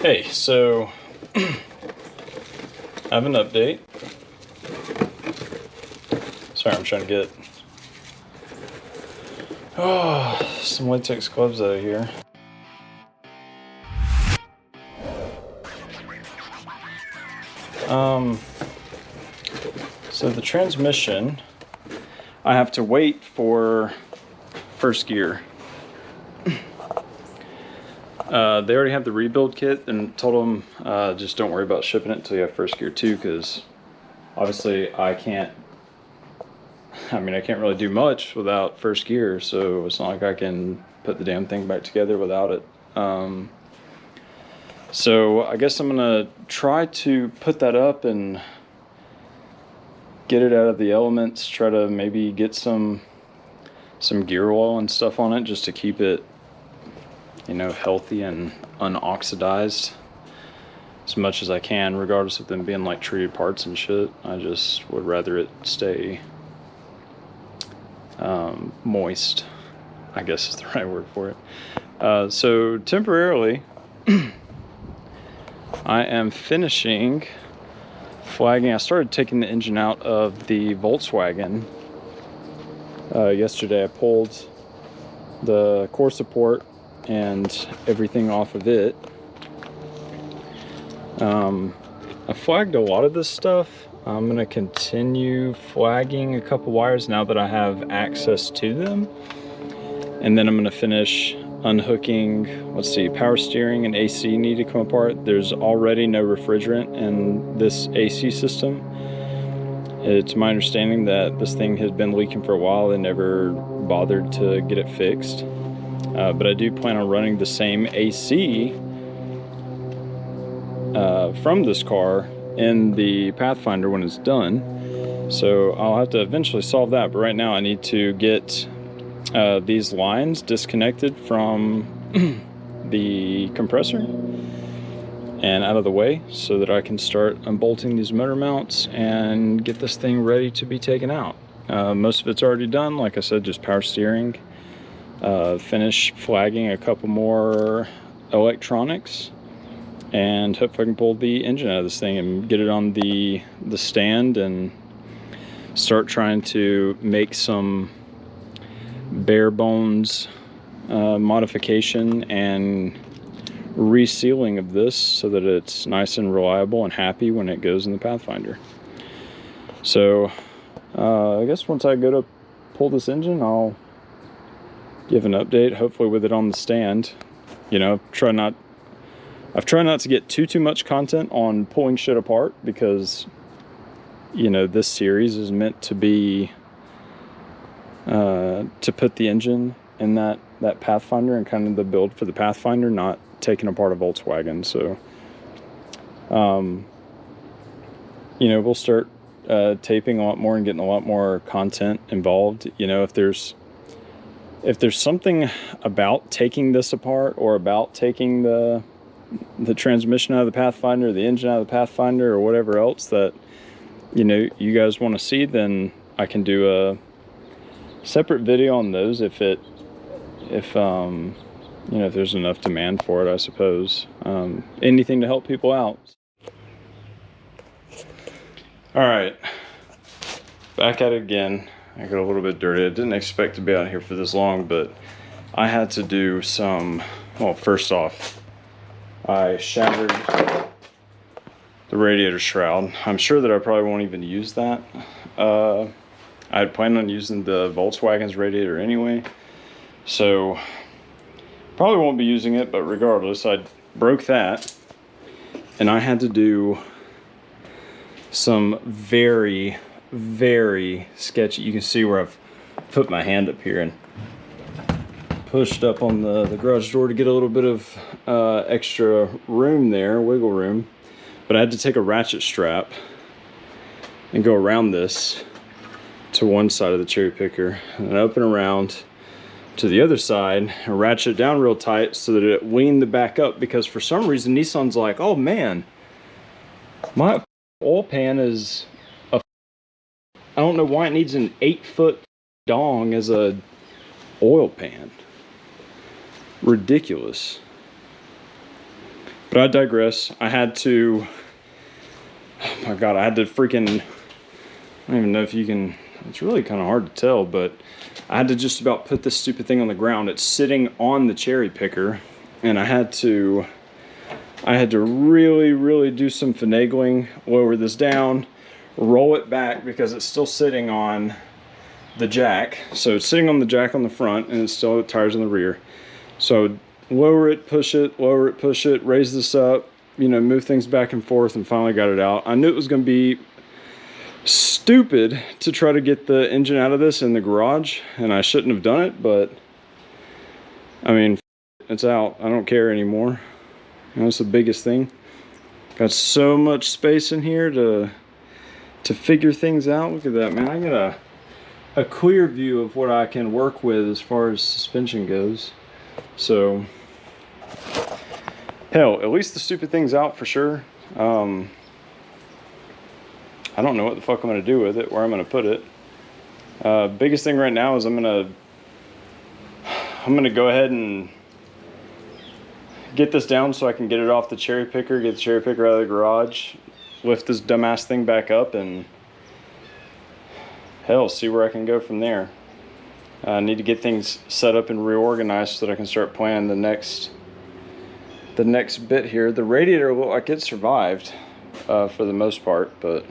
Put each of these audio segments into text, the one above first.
Hey, so I have an update. Sorry, I'm trying to get some latex gloves out of here. So the transmission, I have to wait for first gear. They already have the rebuild kit and told them just don't worry about shipping it until you have first gear too, because obviously I can't really do much without first gear, so it's not like I can put the damn thing back together without it. So I guess I'm gonna try to put that up and get it out of the elements, try to maybe get some gear oil and stuff on it just to keep it, you know, healthy and unoxidized as much as I can, regardless of them being like treated parts and shit. I just would rather it stay moist, I guess is the right word for it. So temporarily I am finishing flagging. I started taking the engine out of the Volkswagen yesterday. I pulled the core support and everything off of it. I flagged a lot of this stuff. I'm going to continue flagging a couple wires now that I have access to them. And then I'm going to finish unhooking, let's see, power steering and AC need to come apart. There's already no refrigerant in this AC system. It's my understanding that this thing has been leaking for a while and never bothered to get it fixed. But I do plan on running the same AC from this car in the Pathfinder when it's done. So I'll have to eventually solve that, but right now I need to get these lines disconnected from the compressor and out of the way so that I can start unbolting these motor mounts and get this thing ready to be taken out. Most of it's already done. Like I said, just power steering. Finish flagging a couple more electronics, and hope I can pull the engine out of this thing and get it on the stand and start trying to make some bare bones modification and resealing of this so that it's nice and reliable and happy when it goes in the Pathfinder. So I guess once I go to pull this engine, I'll give an update, hopefully with it on the stand. You know, I've tried not to get too much content on pulling shit apart, because, you know, this series is meant to be to put the engine in that Pathfinder and kind of the build for the Pathfinder, not taking apart a Volkswagen. So you know, we'll start taping a lot more and getting a lot more content involved. You know, if there's something about taking this apart, or about taking the transmission out of the Pathfinder, the engine out of the Pathfinder, or whatever else that, you know, you guys want to see, then I can do a separate video on those if you know, if there's enough demand for it, I suppose. Anything to help people out. All right, back at it again. I got a little bit dirty. I didn't expect to be out here for this long, but I had to do some, well, first off, I shattered the radiator shroud. I'm sure that I probably won't even use that. I had planned on using the Volkswagen's radiator anyway, so probably won't be using it, but regardless, I broke that, and I had to do some very sketchy. You can see where I've put my hand up here and pushed up on the garage door to get a little bit of extra room there, wiggle room. But I had to take a ratchet strap and go around this to one side of the cherry picker and open around to the other side and ratchet it down real tight so that it leaned the back up, because for some reason Nissan's like, oh man, my oil pan is I don't know why it needs an 8-foot dong as a oil pan. Ridiculous. But I digress. I had to, oh my God, I had to freaking, I don't even know if you can, it's really kind of hard to tell, but I had to just about put this stupid thing on the ground. It's sitting on the cherry picker, and I had to really do some finagling, lower this down, roll it back because it's still sitting on the jack. So it's sitting on the jack on the front, and it's still tires on the rear. So lower it, push it, raise this up, you know, move things back and forth, and finally got it out. I knew it was going to be stupid to try to get the engine out of this in the garage, and I shouldn't have done it, but I mean, it's out. I don't care anymore. You know, that's the biggest thing. Got so much space in here to figure things out. Look at that, man. I got a clear view of what I can work with as far as suspension goes. So hell, at least the stupid thing's out for sure. I don't know what the fuck I'm going to do with it, where I'm going to put it. Biggest thing right now is I'm going to go ahead and get this down so I can get it off the cherry picker, get the cherry picker out of the garage, lift this dumbass thing back up, and hell, see where I can go from there. I need to get things set up and reorganized so that I can start planning the next bit here. The radiator looked like it survived for the most part, but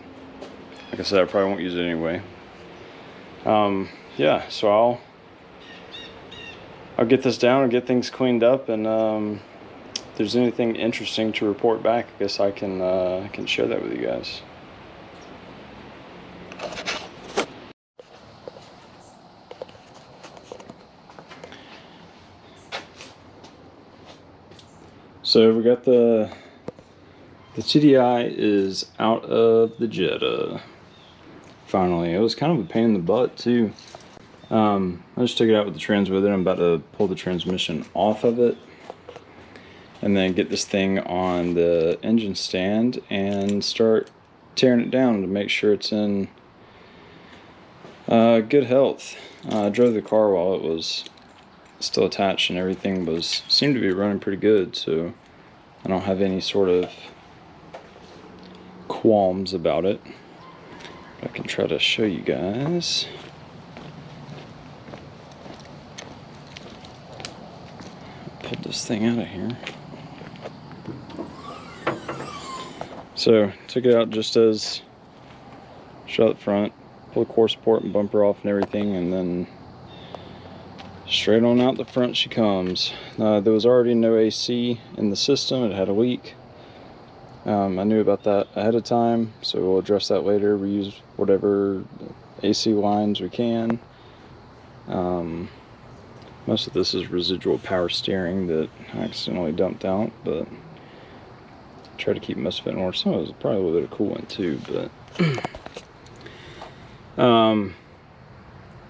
like I said, I probably won't use it anyway. Yeah, so I'll get this down and get things cleaned up, and if there's anything interesting to report back, I guess I can share that with you guys. So we got the TDI is out of the Jetta. Finally, it was kind of a pain in the butt too. I just took it out with the trans with it. I'm about to pull the transmission off of it, and then get this thing on the engine stand and start tearing it down to make sure it's in good health. I drove the car while it was still attached, and everything seemed to be running pretty good, so I don't have any sort of qualms about it. I can try to show you guys. Pull this thing out of here. So took it out just as shut up front, pull the core support and bumper off and everything, and then straight on out the front she comes. There was already no AC in the system. It had a leak. I knew about that ahead of time, so we'll address that later. We use whatever AC lines we can. Most of this is residual power steering that I accidentally dumped out, but try to keep most of it in order. Some of it was probably a little bit of coolant too, but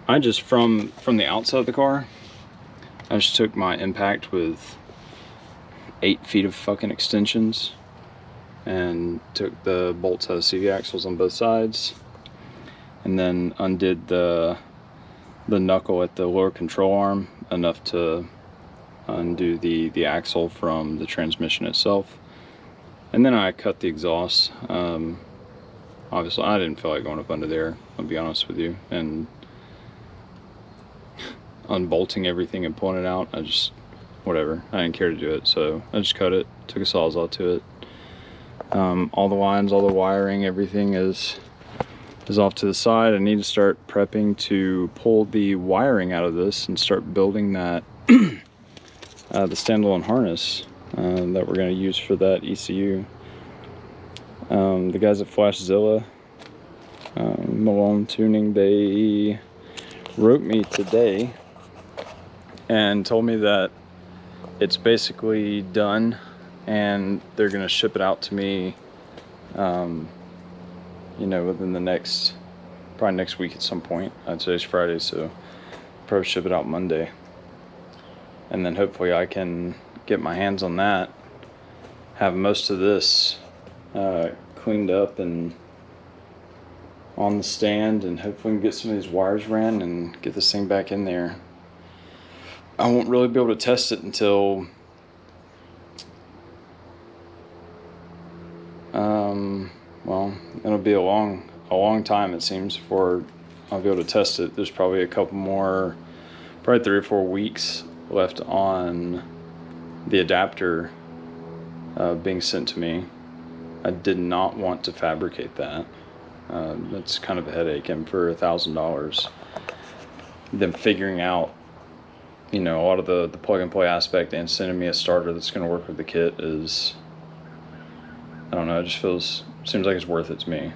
I just from the outside of the car, I just took my impact with 8 feet of fucking extensions and took the bolts out of CV axles on both sides, and then undid the knuckle at the lower control arm enough to undo the axle from the transmission itself. And then I cut the exhaust. Obviously I didn't feel like going up under there, I'll be honest with you, and unbolting everything and pulling it out, I just, whatever, I didn't care to do it, so I just cut it, took a sawzall to it. All the lines, all the wiring, everything is off to the side. I need to start prepping to pull the wiring out of this and start building that the standalone harness that we're going to use for that ECU. The guys at Flashzilla, Malone Tuning, they wrote me today and told me that it's basically done and they're going to ship it out to me, you know, within the probably next week at some point. Today's Friday, so probably ship it out Monday. And then hopefully I can get my hands on that, have most of this cleaned up and on the stand, and hopefully we can get some of these wires ran and get this thing back in there. I won't really be able to test it until well, it'll be a long time, it seems, before I'll be able to test it. There's probably a couple more, probably 3 or 4 weeks left on the adapter being sent to me. I did not want to fabricate that. That's kind of a headache, and for $1,000, them figuring out, you know, a lot of the plug and play aspect and sending me a starter that's going to work with the kit is, I don't know, it just seems like it's worth it to me.